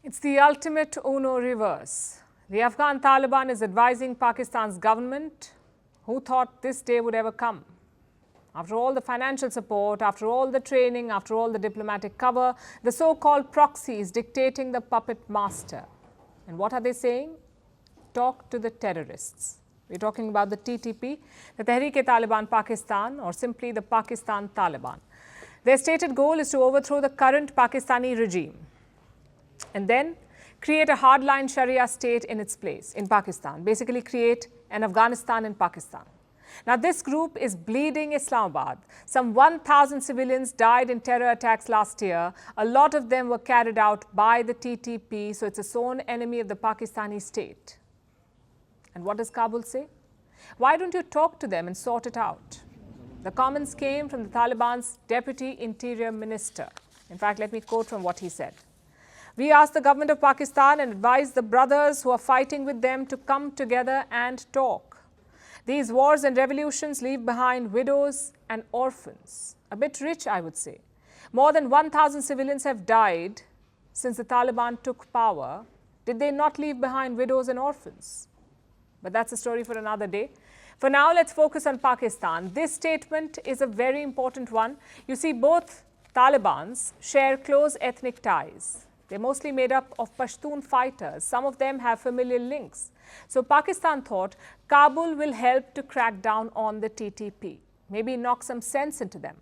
It's the ultimate Uno reverse. The Afghan Taliban is advising Pakistan's government. Who thought this day would ever come? After all the financial support, after all the training, after all the diplomatic cover, the so-called proxy is dictating the puppet master. And what are they saying? Talk to the terrorists. We're talking about the TTP, the Tehreek-e-Taliban Pakistan, or simply the Pakistan Taliban. Their stated goal is to overthrow the current Pakistani regime and then create a hardline Sharia state in its place in Pakistan, basically create an Afghanistan in Pakistan. Now, this group is bleeding Islamabad. Some 1,000 civilians died in terror attacks last year. A lot of them were carried out by the TTP, so it's a sworn enemy of the Pakistani state. And what does Kabul say? Why don't you talk to them and sort it out? The comments came from the Taliban's Deputy Interior Minister. In fact, let me quote from what he said. We asked the government of Pakistan and advised the brothers who are fighting with them to come together and talk. These wars and revolutions leave behind widows and orphans. A bit rich, I would say. More than 1,000 civilians have died since the Taliban took power. Did they not leave behind widows and orphans? But that's a story for another day. For now, let's focus on Pakistan. This statement is a very important one. You see, both Talibans share close ethnic ties. They're mostly made up of Pashtun fighters. Some of them have familial links. So Pakistan thought Kabul will help to crack down on the TTP, maybe knock some sense into them.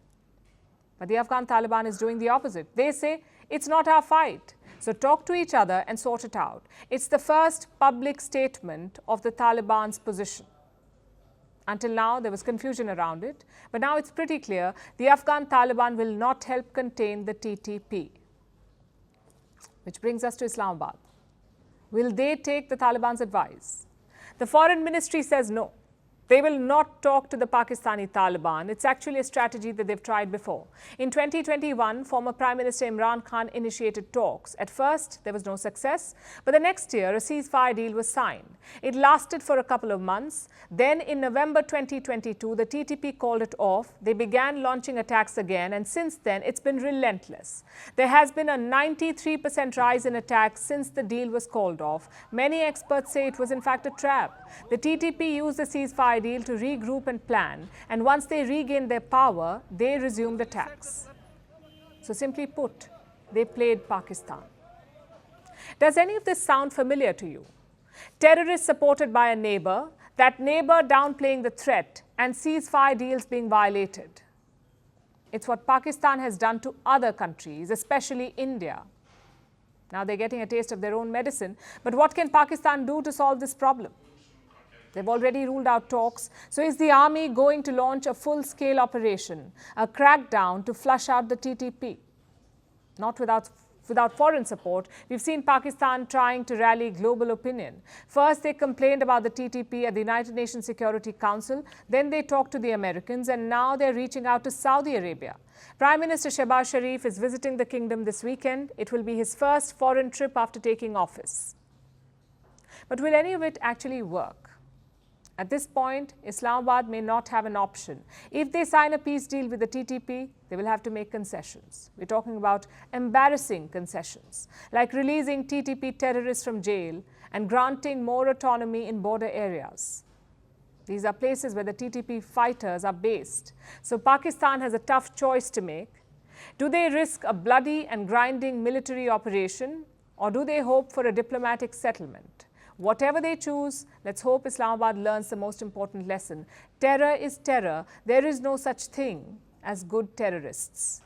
But the Afghan Taliban is doing the opposite. They say, it's not our fight. So talk to each other and sort it out. It's the first public statement of the Taliban's position. Until now, there was confusion around it. But now it's pretty clear the Afghan Taliban will not help contain the TTP. Which brings us to Islamabad. Will they take the Taliban's advice? The Foreign Ministry says no. They will not talk to the Pakistani Taliban. It's actually a strategy that they've tried before. In 2021, former Prime Minister Imran Khan initiated talks. At first, there was no success, but the next year, a ceasefire deal was signed. It lasted for a couple of months. Then in November 2022, the TTP called it off. They began launching attacks again, and since then, it's been relentless. There has been a 93% rise in attacks since the deal was called off. Many experts say it was in fact a trap. The TTP used the ceasefire deal to regroup and plan, and once they regained their power, they resumed attacks. So simply put, they played Pakistan. Does any of this sound familiar to you? Terrorists supported by a neighbor, that neighbor downplaying the threat, and ceasefire deals being violated. It's what Pakistan has done to other countries, especially India. Now they're getting a taste of their own medicine, but what can Pakistan do to solve this problem? They've already ruled out talks. So is the army going to launch a full-scale operation, a crackdown to flush out the TTP? Not without foreign support. We've seen Pakistan trying to rally global opinion. First, they complained about the TTP at the United Nations Security Council. Then they talked to the Americans, and now they're reaching out to Saudi Arabia. Prime Minister Shehbaz Sharif is visiting the kingdom this weekend. It will be his first foreign trip after taking office. But will any of it actually work? At this point, Islamabad may not have an option. If they sign a peace deal with the TTP, they will have to make concessions. We're talking about embarrassing concessions, like releasing TTP terrorists from jail and granting more autonomy in border areas. These are places where the TTP fighters are based. So Pakistan has a tough choice to make. Do they risk a bloody and grinding military operation, or do they hope for a diplomatic settlement? Whatever they choose, let's hope Islamabad learns the most important lesson. Terror is terror. There is no such thing as good terrorists.